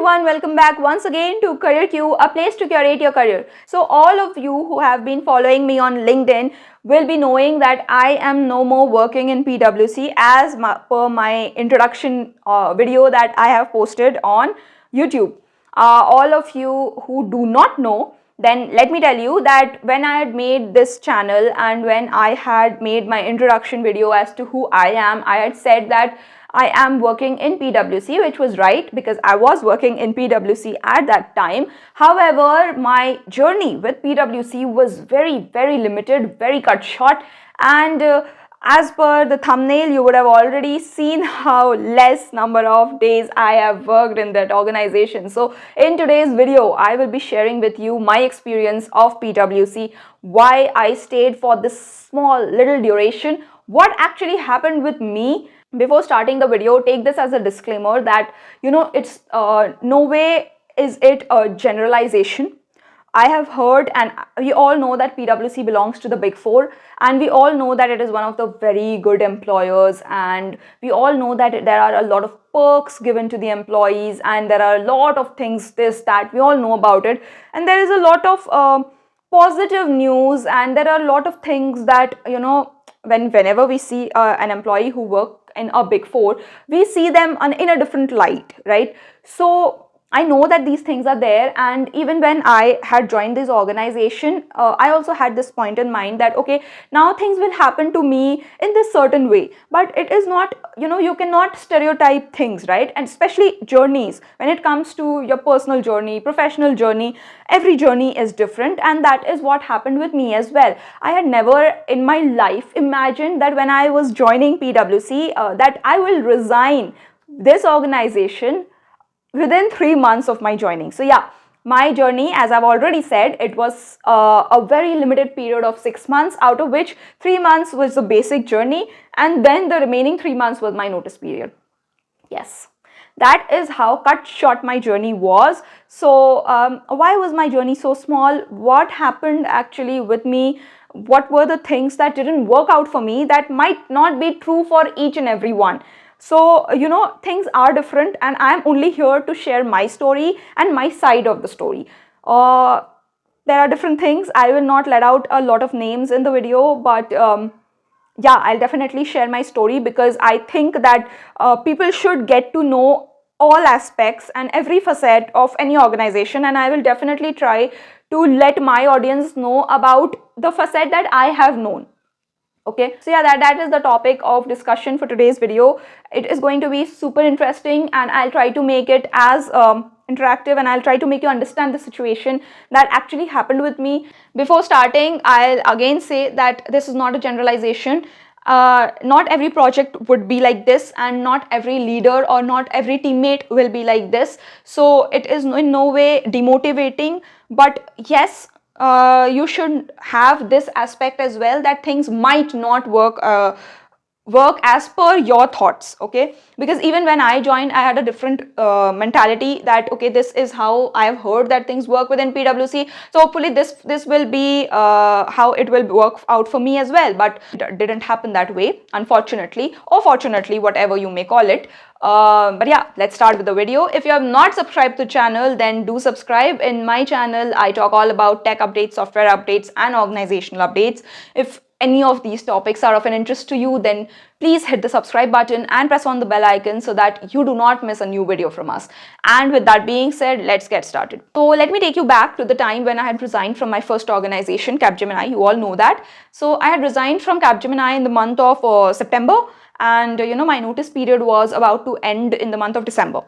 everyone, welcome back once again to CareerQ, a place to curate your career. So all of you who have been following me on LinkedIn will be knowing that I am no more working in PwC as per my introduction video that I have posted on YouTube. All of you who do not know, then let me tell you that when I had made this channel and when I had made my introduction video as to who I am, I had said that I am working in PwC, which was right because I was working in PwC at that time. However, my journey with PwC was very limited, very cut short, and as per the thumbnail, you would have already seen how less number of days I have worked in that organization. So in today's video, I will be sharing with you my experience of PwC, why I stayed for this small little duration, what actually happened with me. Before starting the video, take this as a disclaimer that it's no way is it a generalization. I have heard, and we all know that PwC belongs to the Big Four, and we all know that it is one of the very good employers, and we all know that there are a lot of perks given to the employees, and there are a lot of things, this, that, we all know about it, and there is a lot of positive news, and there are a lot of things that, whenever we see an employee who works in a Big Four, we see them in a different light, right? So I know that these things are there, and even when I had joined this organization, I also had this point in mind that okay, now things will happen to me in this certain way, but it is not, you cannot stereotype things, right? And especially journeys, when it comes to your personal journey, professional journey, every journey is different, and that is what happened with me as well. I had never in my life imagined that when I was joining PwC, that I will resign this organization within 3 months of my joining. So yeah, my journey, as I've already said, it was a very limited period of 6 months, out of which 3 months was the basic journey, and then the remaining 3 months was my notice period. Yes, that is how cut short my journey was. So why was my journey so small? What happened actually with me? What were the things that didn't work out for me that might not be true for each and every one? So, things are different, and I'm only here to share my story and my side of the story. There are different things. I will not let out a lot of names in the video, but yeah, I'll definitely share my story because I think that people should get to know all aspects and every facet of any organization, and I will definitely try to let my audience know about the facet that I have known. Okay, so yeah, that is the topic of discussion for today's video. It is going to be super interesting, and I'll try to make it as interactive, and I'll try to make you understand the situation that actually happened with me. Before starting, I'll again say that this is not a generalization. Not every project would be like this, and not every leader or not every teammate will be like this. So it is in no way demotivating, but yes, you should have this aspect as well, that things might not work as per your thoughts. Okay, because even when I joined, I had a different mentality that okay, this is how I have heard that things work within PwC, so hopefully this will be how it will work out for me as well. But it didn't happen that way, unfortunately, or fortunately, whatever you may call it. But yeah, let's start with the video. If you have not subscribed to the channel, then do subscribe. In my channel, I talk all about tech updates, software updates, and organizational updates. If any of these topics are of an interest to you, then please hit the subscribe button and press on the bell icon so that you do not miss a new video from us. And with that being said, let's get started. So let me take you back to the time when I had resigned from my first organization, Capgemini. You all know that. So I had resigned from Capgemini in the month of September, and my notice period was about to end in the month of December.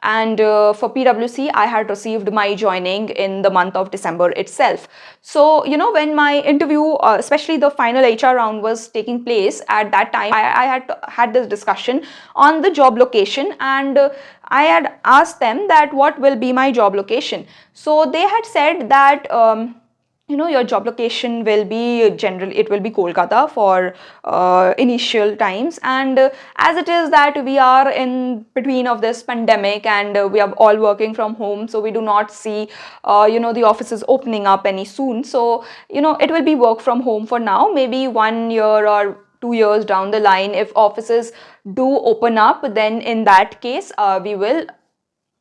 And for PwC, I had received my joining in the month of December itself. So, when my interview, especially the final HR round was taking place at that time, I had this discussion on the job location, and I had asked them that what will be my job location. So they had said that your job location will be it will be Kolkata for initial times, and as it is that we are in between of this pandemic, and we are all working from home, so we do not see the offices opening up any soon. So it will be work from home for now. Maybe 1 year or 2 years down the line, if offices do open up, then in that case we will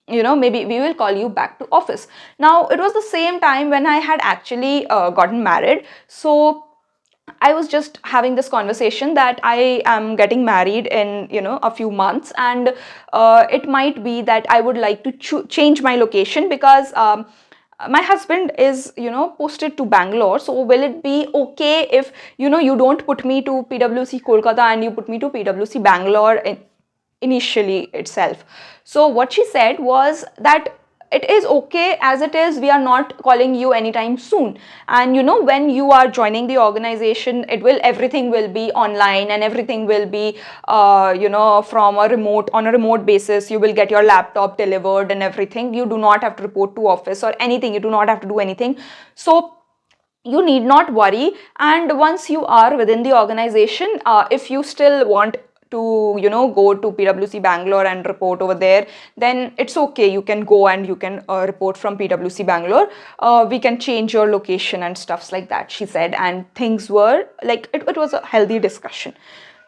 maybe we will call you back to office. Now it was the same time when I had actually gotten married. So I was just having this conversation that I am getting married in a few months, and it might be that I would like to change my location, because my husband is posted to Bangalore. So will it be okay if you don't put me to PwC Kolkata and you put me to PwC Bangalore initially itself? So what she said was that it is okay as it is, we are not calling you anytime soon. And when you are joining the organization, everything will be online, and everything will be from on a remote basis. You will get your laptop delivered and everything. You do not have to report to office or anything. You do not have to do anything. So you need not worry. And once you are within the organization, if you still want to go to PwC Bangalore and report over there, then it's okay, you can go and you can report from PwC Bangalore. We can change your location and stuffs like that, she said. And things were like, it was a healthy discussion.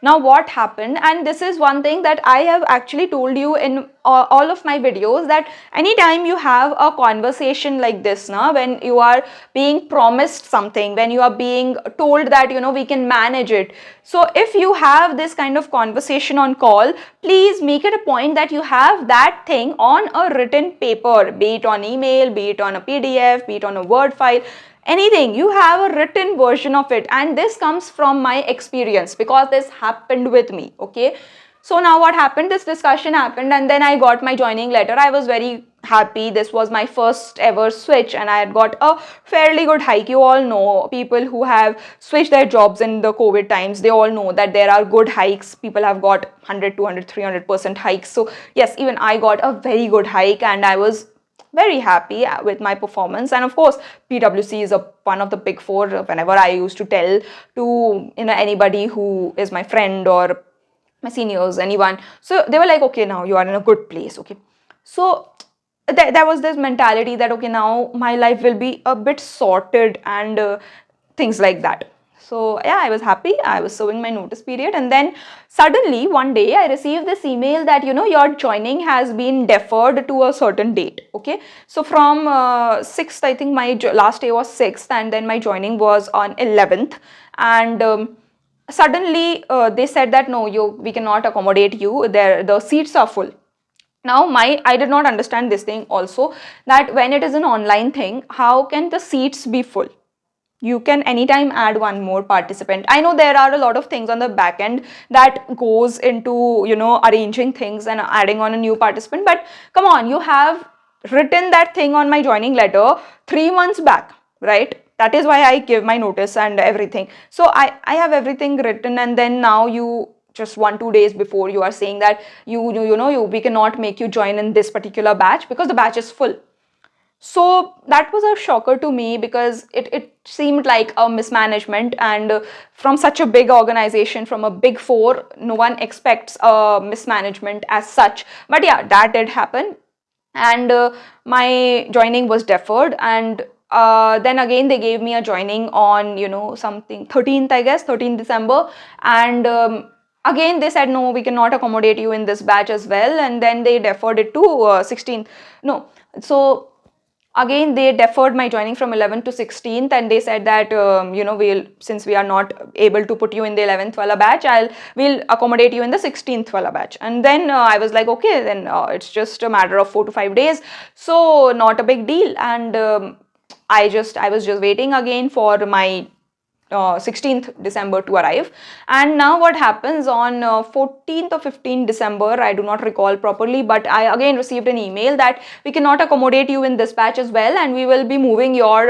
Now what happened, and this is one thing that I have actually told you in all of my videos, that anytime you have a conversation like this, when you are being promised something, when you are being told that we can manage it, so if you have this kind of conversation on call, please make it a point that you have that thing on a written paper, be it on email, be it on a PDF, be it on a Word file, anything. You have a written version of it. And this comes from my experience, because this happened with me. Okay, so now what happened, this discussion happened, and then I got my joining letter. I was very happy. This was my first ever switch, and I had got a fairly good hike. You all know, people who have switched their jobs in the COVID times, they all know that there are good hikes. People have got 100, 200, 300% hikes. So yes, even I got a very good hike, and I was very happy with my performance. And of course, PwC is one of the big four. Whenever I used to tell to anybody who is my friend or my seniors, anyone, so they were like, okay, now you are in a good place. Okay, so there was this mentality that okay, now my life will be a bit sorted and things like that. So yeah, I was happy. I was serving my notice period, and then suddenly one day I received this email that your joining has been deferred to a certain date. Okay, so from 6th, I think my last day was 6th, and then my joining was on 11th, and suddenly they said that no, we cannot accommodate you. The seats are full. Now I did not understand this thing also, that when it is an online thing, how can the seats be full? You can anytime add one more participant. I know there are a lot of things on the back end that goes into arranging things and adding on a new participant, but come on, you have written that thing on my joining letter 3 months back, right? That is why I give my notice and everything. So I have everything written, and then now you just 1-2 days before you are saying that we cannot make you join in this particular batch because the batch is full. So that was a shocker to me, because it seemed like a mismanagement, and from such a big organization, from a big four, no one expects a mismanagement as such. But yeah, that did happen, and my joining was deferred, and then again they gave me a joining on something 13th, I guess 13th December, and again they said no, we cannot accommodate you in this batch as well, and then they deferred it to 16th. No, so again they deferred my joining from 11th to 16th, and they said that since we are not able to put you in the 11th wala batch, we'll accommodate you in the 16th wala batch. And then I was like, okay, then it's just a matter of 4 to 5 days, so not a big deal. And I was just waiting again for my 16th December to arrive. And now what happens on 14th or 15th December, I do not recall properly, but I again received an email that we cannot accommodate you in this batch as well, and we will be moving your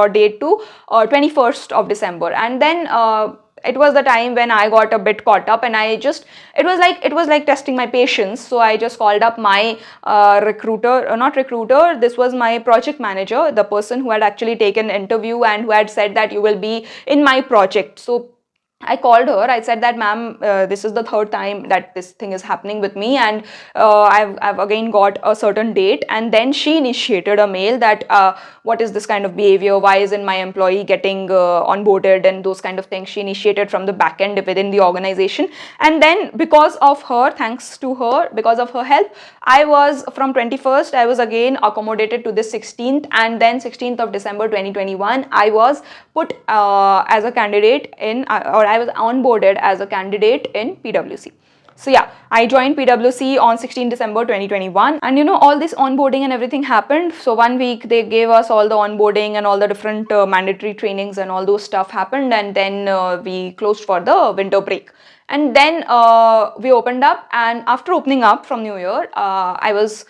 date to 21st of December. And then it was the time when I got a bit caught up, and it was like testing my patience. So I just called up my this was my project manager, the person who had actually taken interview and who had said that you will be in my project. So I called her. I said that, ma'am, this is the third time that this thing is happening with me, and I've again got a certain date. And then she initiated a mail that what is this kind of behavior? Why isn't my employee getting onboarded and those kind of things? She initiated from the back end within the organization. And then because of her, thanks to her, because of her help, I was from 21st, I was again accommodated to the 16th, and then 16th of December 2021, I was put as a candidate in, or I was onboarded as a candidate in PwC. So yeah, I joined PwC on 16 December 2021, and all this onboarding and everything happened. So 1 week they gave us all the onboarding and all the different mandatory trainings and all those stuff happened, and then we closed for the winter break. And then we opened up, and after opening up from New Year, I was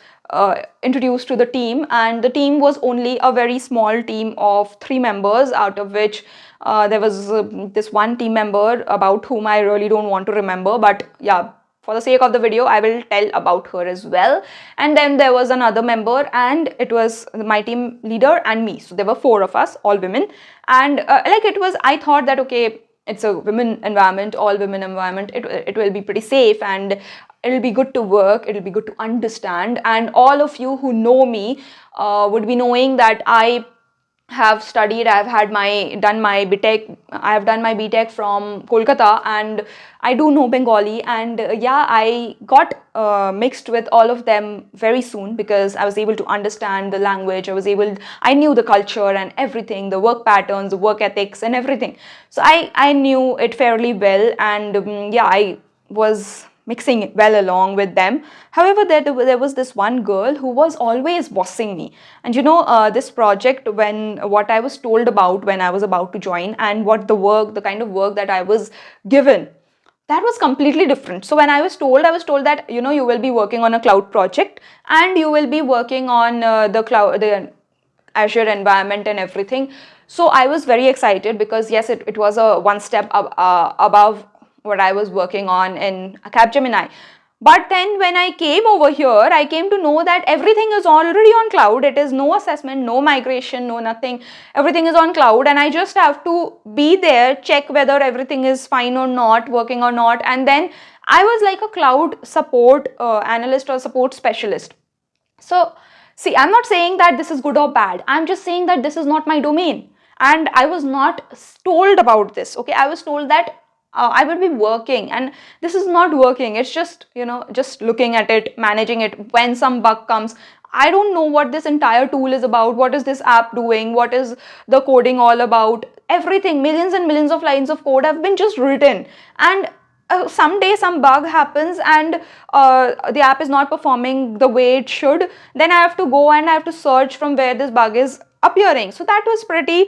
introduced to the team, and the team was only a very small team of 3 members, out of which there was this one team member about whom I really don't want to remember, but yeah, for the sake of the video, I will tell about her as well. And then there was another member, and it was my team leader and me. So there were 4 of us, all women. And I thought that, okay, it's a women environment, all women environment, it will be pretty safe, and it'll be good to work, it'll be good to understand. And all of you who know me would be knowing that I have studied, I have done my BTech from Kolkata, and I do know Bengali, and yeah, I got mixed with all of them very soon, because I was able to understand the language, I knew the culture and everything, the work patterns, the work ethics and everything. So I knew it fairly well, and yeah, I was mixing well along with them. However, there was this one girl who was always bossing me. And this project, what I was told about when I was about to join, and the kind of work that I was given, that was completely different. So when I was told that, you will be working on a cloud project, and you will be working on the Azure environment and everything. So I was very excited, because yes, it was a one step above what I was working on in Capgemini. But then when I came over here, I came to know that everything is already on cloud. It is no assessment, no migration, no nothing. Everything is on cloud, and I just have to be there, check whether everything is fine or not, working or not. And then I was like a cloud support analyst or support specialist. So see, I'm not saying that this is good or bad. I'm just saying that this is not my domain. And I was not told about this. Okay, I was told that I will be working, and this is not working. It's just, just looking at it, managing it. When some bug comes, I don't know what this entire tool is about. What is this app doing? What is the coding all about? Everything, millions and millions of lines of code have been just written. And someday some bug happens, and the app is not performing the way it should. Then I have to go and I have to search from where this bug is appearing. So that was pretty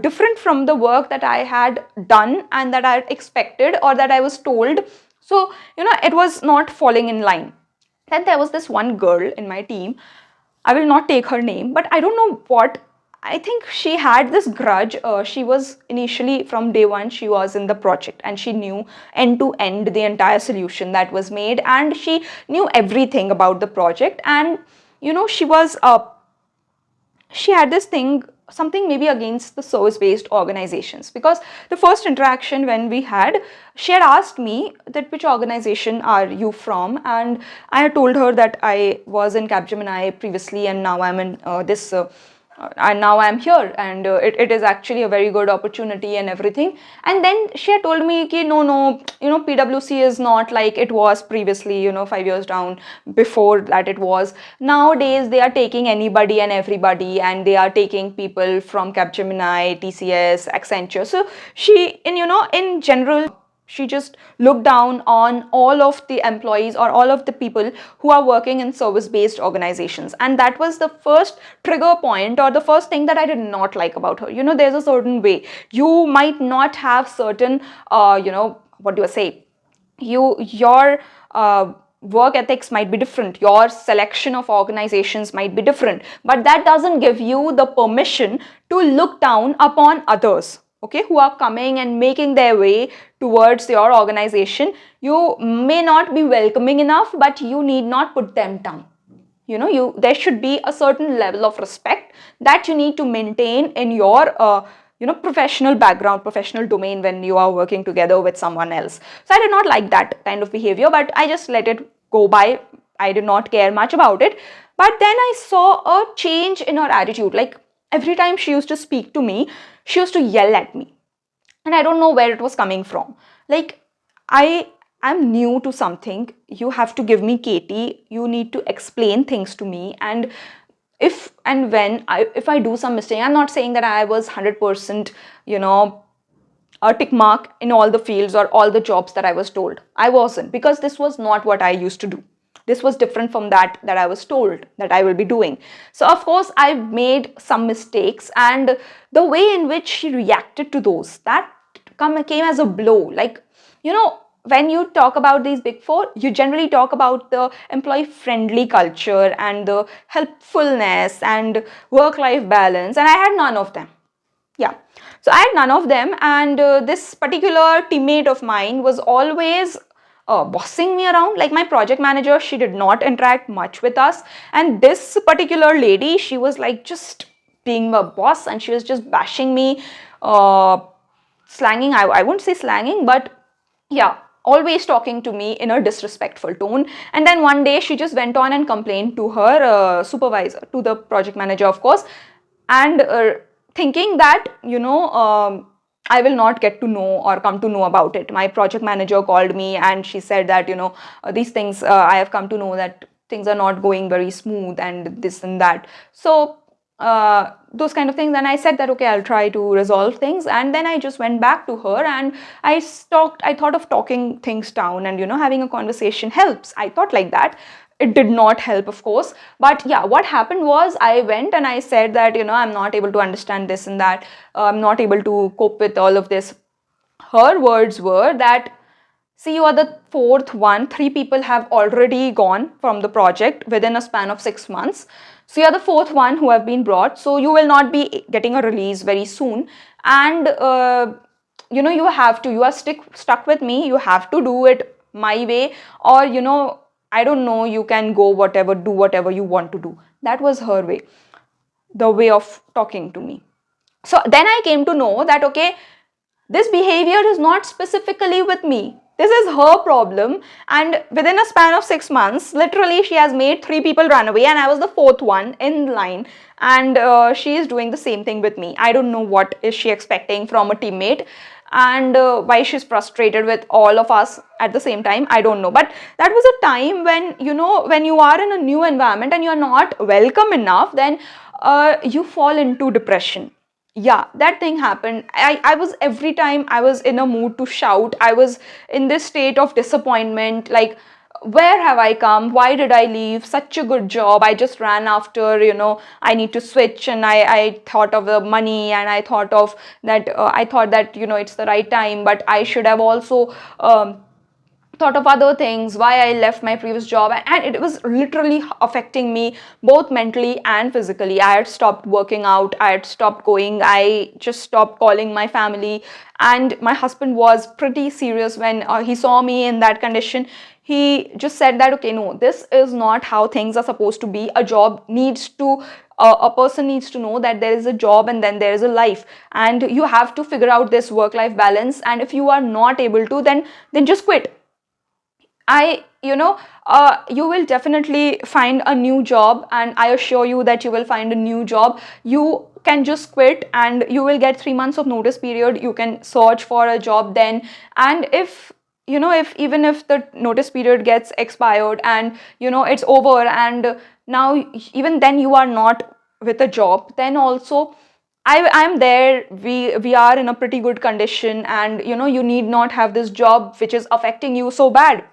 different from the work that I had done and that I had expected, or that I was told. So it was not falling in line. Then there was this one girl in my team. I will not take her name, but I don't know what. I think she had this grudge. She was initially, from day one, she was in the project, and she knew end to end the entire solution that was made, and she knew everything about the project. And she had this thing, something maybe against the service-based organizations, because the first interaction when we had, she had asked me that which organization are you from, and I had told her that I was in Capgemini previously, and now I'm in and now I'm here, and it is actually a very good opportunity and everything. And then she had told me ki no, PwC is not like it was previously, 5 years down before that it was. Nowadays they are taking anybody and everybody, and they are taking people from Capgemini, TCS, Accenture. So she, in general, she just looked down on all of the employees, or all of the people who are working in service-based organizations. And that was the first trigger point, or the first thing that I did not like about her. There's a certain way. You might not have certain, what do I say? Your work ethics might be different. Your selection of organizations might be different. But that doesn't give you the permission to look down upon others, okay, who are coming and making their way towards your organization. You may not be welcoming enough, but you need not put them down. There should be a certain level of respect that you need to maintain in your professional background, professional domain when you are working together with someone else. So I did not like that kind of behavior, but I just let it go by. I did not care much about it. But then I saw a change in her attitude. Like every time she used to speak to me, she used to yell at me. And I don't know where it was coming from. Like, I'm new to something. You have to give me KT. You need to explain things to me. And if and when if I do some mistake, I'm not saying that I was 100%, a tick mark in all the fields or all the jobs that I was told. I wasn't, because this was not what I used to do. This was different from that I was told that I will be doing. So of course I made some mistakes, and the way in which she reacted to those, that came as a blow. Like, when you talk about these big four, you generally talk about the employee friendly culture and the helpfulness and work-life balance, and I had none of them. Yeah, so I had none of them, and this particular teammate of mine was always bossing me around. Like my project manager, she did not interact much with us, and this particular lady, she was like just being a boss, and she was just bashing me, slanging. I wouldn't say slanging, but yeah, always talking to me in a disrespectful tone. And then one day she just went on and complained to her supervisor, to the project manager, of course, and thinking that, I will not get to know or come to know about it. My project manager called me and she said that, these things, I have come to know that things are not going very smooth and this and that. So those kind of things. And I said that, okay, I'll try to resolve things. And then I just went back to her and I thought of talking things down, and, having a conversation helps. I thought like that. It did not help, of course. But yeah, what happened was I went and I said that, I'm not able to understand this and that. I'm not able to cope with all of this. Her words were that, see, you are the fourth one. 3 people have already gone from the project within a span of 6 months. So you're the fourth one who have been brought. So you will not be getting a release very soon. And, you are stuck with me. You have to do it my way, or, I don't know, you can go do whatever you want to do. That was her way, the way of talking to me. So then I came to know that, okay, this behavior is not specifically with me. This is her problem, and within a span of 6 months, literally she has made 3 people run away, and I was the fourth one in line, and she is doing the same thing with me. I don't know what is she expecting from a teammate, and why she's frustrated with all of us at the same time. I don't know. But that was a time when, when you are in a new environment and you are not welcome enough, then you fall into depression. Yeah, that thing happened. I was, every time I was in a mood to shout, I was in this state of disappointment, like, where have I come? Why did I leave? Such a good job. I just ran after, I need to switch, and I thought of the money, and I thought of that, it's the right time, but I should have also thought of other things, why I left my previous job, and it was literally affecting me both mentally and physically. I had stopped working out, I had stopped going, I just stopped calling my family, and my husband was pretty serious when he saw me in that condition. He just said that, okay, no, this is not how things are supposed to be. A job needs to a person needs to know that there is a job and then there is a life, and you have to figure out this work-life balance. And if you are not able to, then just quit. You will definitely find a new job, and I assure you that you will find a new job. You can just quit, and you will get 3 months of notice period. You can search for a job then, and if even if the notice period gets expired and it's over, and now even then you are not with a job, then also I'm there. We are in a pretty good condition, and you need not have this job which is affecting you so bad.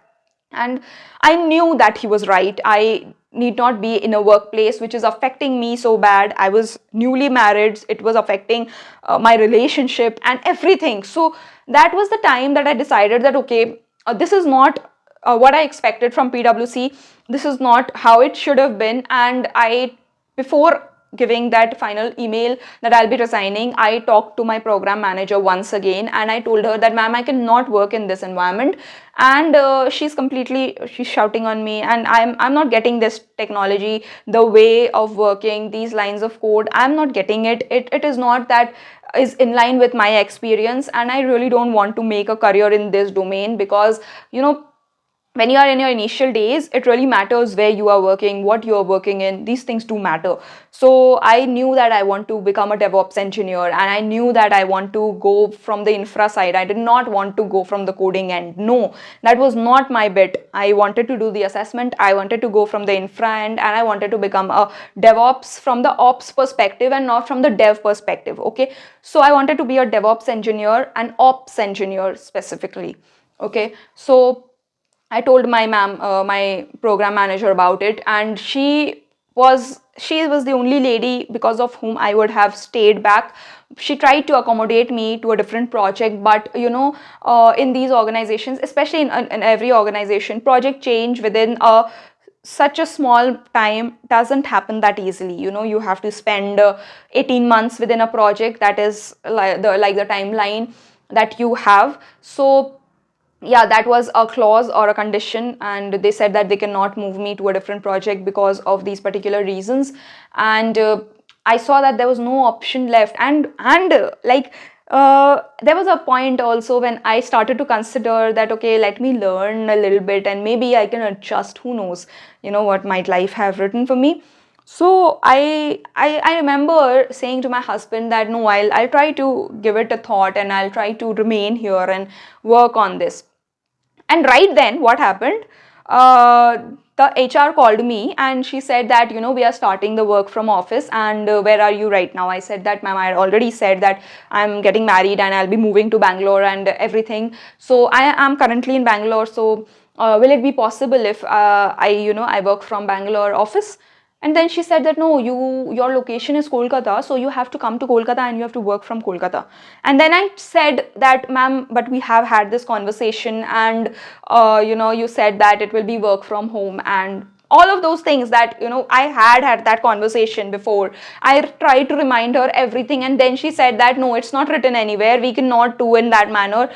And I knew that he was right. I need not be in a workplace which is affecting me so bad. I was newly married. It was affecting my relationship and everything. So that was the time that I decided that, okay, this is not what I expected from PwC. This is not how it should have been. And before giving that final email that I'll be resigning, I talked to my program manager once again, and I told her that, ma'am, I cannot work in this environment, and she's shouting on me, and I'm not getting this technology, the way of working, these lines of code, I'm not getting it. It is not that is in line with my experience, and I really don't want to make a career in this domain, because when you are in your initial days, it really matters where you are working, what you are working in. These things do matter. So I knew that I want to become a DevOps engineer, and I knew that I want to go from the infra side. I did not want to go from the coding end. No, that was not my bit. I wanted to do the assessment. I wanted to go from the infra end, and I wanted to become a DevOps from the ops perspective and not from the dev perspective. Okay. So I wanted to be a DevOps engineer, an ops engineer specifically. Okay. So I told my program manager about it, and she was the only lady because of whom I would have stayed back. She tried to accommodate me to a different project, but in these organizations, especially in every organization, project change within such a small time doesn't happen that easily. You have to spend 18 months within a project. That is like the timeline that you have. So yeah, that was a clause or a condition, and they said that they cannot move me to a different project because of these particular reasons. And I saw that there was no option left, and there was a point also when I started to consider that, okay, let me learn a little bit and maybe I can adjust. Who knows, what might life have written for me. So I remember saying to my husband that, no, I'll try to give it a thought, and I'll try to remain here and work on this. And right then, what happened? The HR called me, and she said that, we are starting the work from office, and where are you right now? I said that, ma'am, I had already said that I'm getting married and I'll be moving to Bangalore and everything. So I am currently in Bangalore. So will it be possible if I work from Bangalore office? And then she said that, no, your location is Kolkata, so you have to come to Kolkata and you have to work from Kolkata. And then I said that, ma'am, but we have had this conversation, and you said that it will be work from home, and all of those things that I had that conversation before. I tried to remind her everything, and then she said that, no, it's not written anywhere, we cannot do in that manner.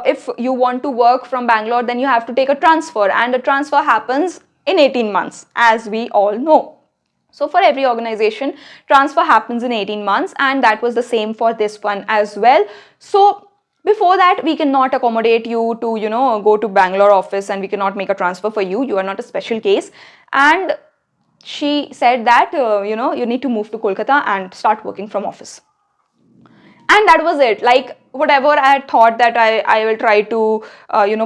If you want to work from Bangalore, then you have to take a transfer, and the transfer happens in 18 months, as we all know. So for every organization, transfer happens in 18 months, and that was the same for this one as well. So before that, we cannot accommodate you to, go to Bangalore office, and we cannot make a transfer for you. You are not a special case. And she said that, you need to move to Kolkata and start working from office. And that was it. Like, whatever I had thought that I will try to,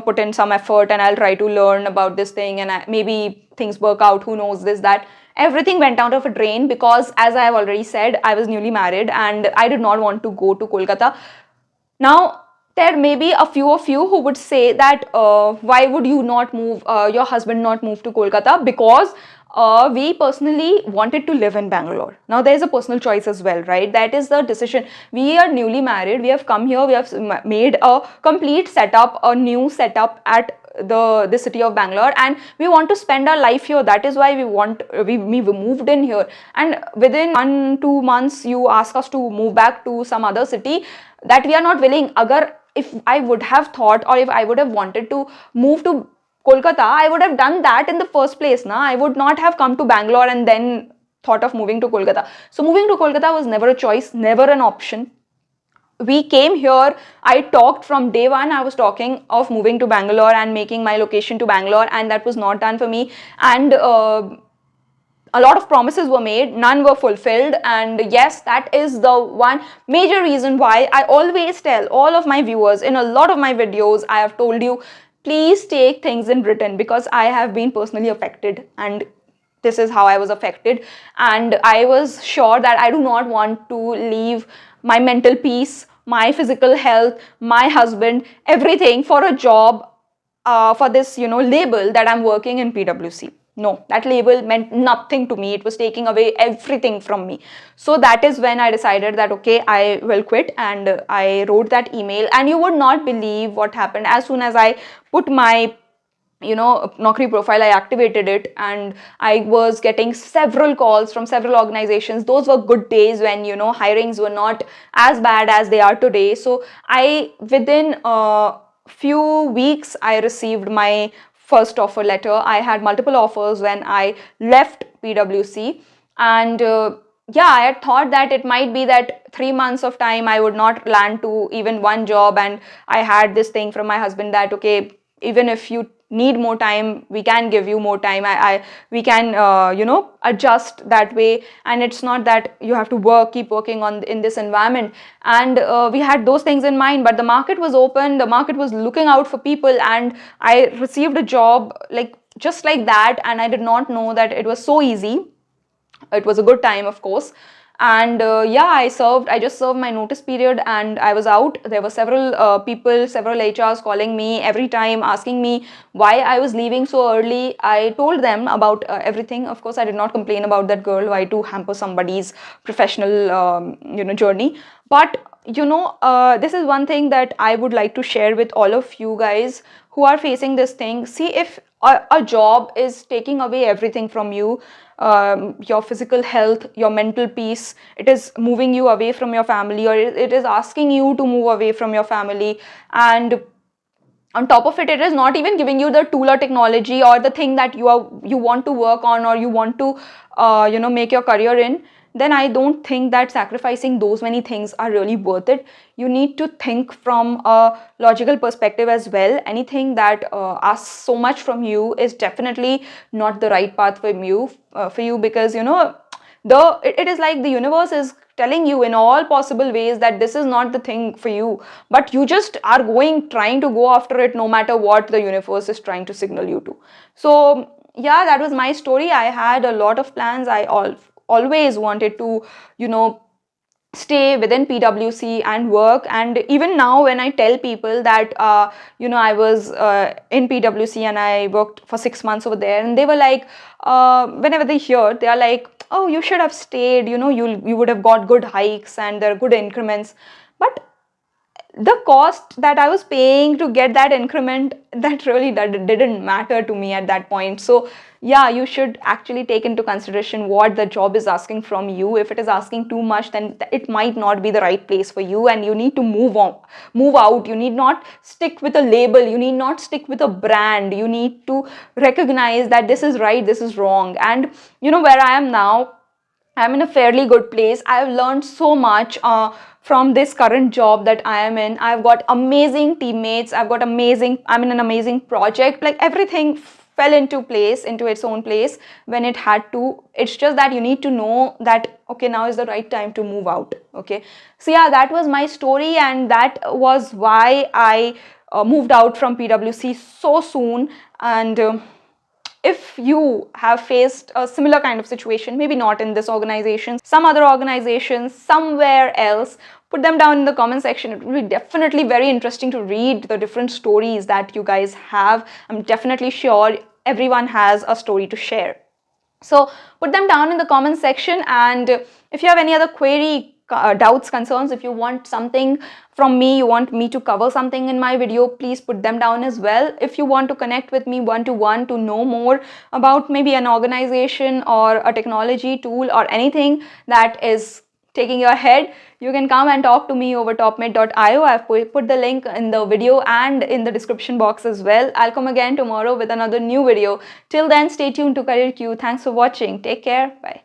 put in some effort, and I'll try to learn about this thing, and maybe things work out, who knows, this, that. Everything went out of a drain, because as I have already said, I was newly married and I did not want to go to Kolkata. Now, there may be a few of you who would say that, why would you not move, your husband not move to Kolkata? Because we personally wanted to live in Bangalore. Now, there is a personal choice as well, right? That is the decision. We are newly married. We have come here. We have made a complete setup, a new setup at the city of Bangalore, and we want to spend our life here. That is why we moved in here. And within 1-2 months, you ask us to move back to some other city, that we are not willing. If I would have thought, or if I would have wanted to move to Kolkata, I would have done that in the first place. I would not have come to Bangalore and then thought of moving to Kolkata. So moving to Kolkata was never a choice, never an option. We came here, I talked from day one, I was talking of moving to Bangalore and making my location to Bangalore, and that was not done for me. And a lot of promises were made, none were fulfilled. And yes, that is the one major reason why I always tell all of my viewers, in a lot of my videos, I have told you, please take things in written, because I have been personally affected, and this is how I was affected. And I was sure that I do not want to leave my mental peace, my physical health, my husband, everything for a job, for this, label that I'm working in PwC. No, that label meant nothing to me. It was taking away everything from me. So that is when I decided that, okay, I will quit, and I wrote that email. And you would not believe what happened. As soon as I put my Naukri profile, I activated it, and I was getting several calls from several organizations. Those were good days when hirings were not as bad as they are today. So I, within a few weeks, I received my first offer letter. I had multiple offers when I left PwC, and yeah, I had thought that it might be that 3 months of time I would not land to even one job, and I had this thing from my husband that, okay, even if you need more time, we can give you more time. We can adjust that way, and it's not that you have to keep working on in this environment. And we had those things in mind, but the market was open, the market was looking out for people, and I received a job like just like that, and I did not know that it was so easy. It was a good time, of course. And yeah, I just served my notice period and I was out. There were several people, several HRs calling me every time, asking me why I was leaving so early. I told them about everything. Of course, I did not complain about that girl, why to hamper somebody's professional journey. But this is one thing that I would like to share with all of you guys who are facing this thing. See, if a job is taking away everything from you, your physical health, your mental peace, it is moving you away from your family, or it is asking you to move away from your family, and on top of it, it is not even giving you the tool or technology or the thing that you want to work on, or you want to make your career in, then I don't think that sacrificing those many things are really worth it. You need to think from a logical perspective as well. Anything that asks so much from you is definitely not the right path for you, because it is like the universe is telling you in all possible ways that this is not the thing for you, but you just are trying to go after it no matter what the universe is trying to signal you to. So yeah, that was my story. I had a lot of plans. I always wanted to stay within PwC and work. And even now when I tell people that I was in PwC and I worked for 6 months over there, and they were like, whenever they hear, they are like, oh, you should have stayed, you would have got good hikes and there are good increments. But the cost that I was paying to get that increment, that really didn't matter to me at that point. So yeah, you should actually take into consideration what the job is asking from you. If it is asking too much, then it might not be the right place for you, and you need to move out. You need not stick with a label, you need not stick with a brand. You need to recognize that this is right, this is wrong. And where I am now, I'm in a fairly good place. I've learned so much from this current job that I am in. I've got amazing teammates. I'm in an amazing project. Like, everything fell into its own place when it had to. It's just that you need to know that, okay, now is the right time to move out. Okay. So yeah, that was my story, and that was why I moved out from PwC so soon. And if you have faced a similar kind of situation, maybe not in this organization, some other organization, somewhere else, put them down in the comment section. It will be definitely very interesting to read the different stories that you guys have. I'm definitely sure everyone has a story to share. So put them down in the comment section, and if you have any other query, doubts, concerns, if you want something from me, you want me to cover something in my video, please put them down as well. If you want to connect with me one-to-one to know more about maybe an organization or a technology tool or anything that is taking your head, you can come and talk to me over topmate.io. I've put the link in the video and in the description box as well. I'll come again tomorrow with another new video. Till then, stay tuned to CareerQ. Thanks for watching. Take care. Bye.